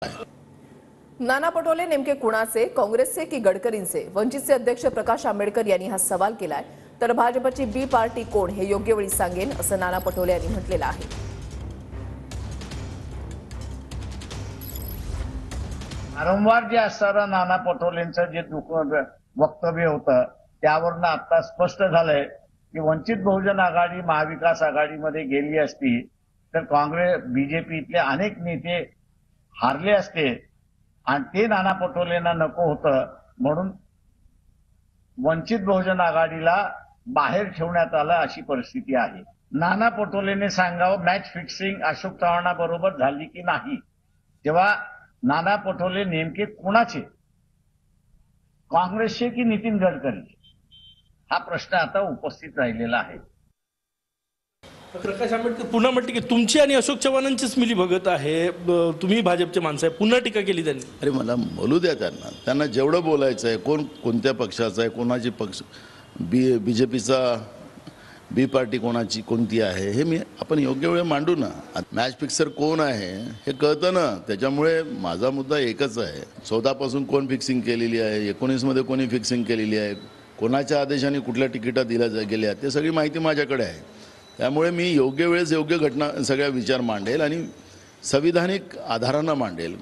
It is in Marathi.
नाना पटोले नेमके कुणाचे, काँग्रेसचे की गडकरींचे? वंचितचे अध्यक्ष प्रकाश आंबेडकर यांनी हा सवाल केलाय। तर भाजपची बी पार्टी कोण हे योग्य वेळी सांगेन असं नाना पटोले यांनी म्हटलेलं आहे। वारंवार जे असणारं नाना पटोलेंचं जे वक्तव्य होतं त्यावरनं आता स्पष्ट झालंय की वंचित बहुजन आघाडी महाविकास आघाडीमध्ये गेली असती तर काँग्रेस बीजेपीतले अनेक नेते हारले असते आणि ते नाना पटोलेंना नको होतं म्हणून वंचित बहुजन आघाडीला बाहेर ठेवण्यात आलं अशी परिस्थिती आहे। नाना पटोलेने सांगावं मॅच फिक्सिंग अशोक चव्हाणाबरोबर झाली की नाही, तेव्हा नाना पटोले नेमके कुणाचे, काँग्रेसचे की नितीन गडकरी, हा प्रश्न आता उपस्थित राहिलेला आहे। प्रकाश आंबेडकर पुन्हा म्हटले की तुमची आणि अशोक चव्हाणांचीच मिली भगत आहे, तुम्ही भाजपचे माणसं आहे, पुन्हा टीका केली त्यांनी। अरे मला बोलू द्या, त्यांना जेवढं बोलायचं आहे, कोण कोणत्या पक्षाचा आहे, कोणाची पक्ष बीजेपीचा बी पार्टी कोणाची कोणती आहे हे आपण योग्य वेळ मांडू ना। मॅच फिक्सर कोण आहे हे कळतं ना, त्याच्यामुळे माझा मुद्दा एकच आहे। 14 पासून कोण फिक्सिंग केलेली आहे, 19 मध्ये कोणी फिक्सिंग केलेली आहे, कोणाच्या आदेशाने कुठल्या तिकिटा दिल्या गेल्या ते सगळी माहिती माझ्याकडे आहे। त्यामुळे मी योग्य वेळेस योग्य घटना सगळ्या विचार मांडेल आणि संविधानिक आधारानं मांडेल।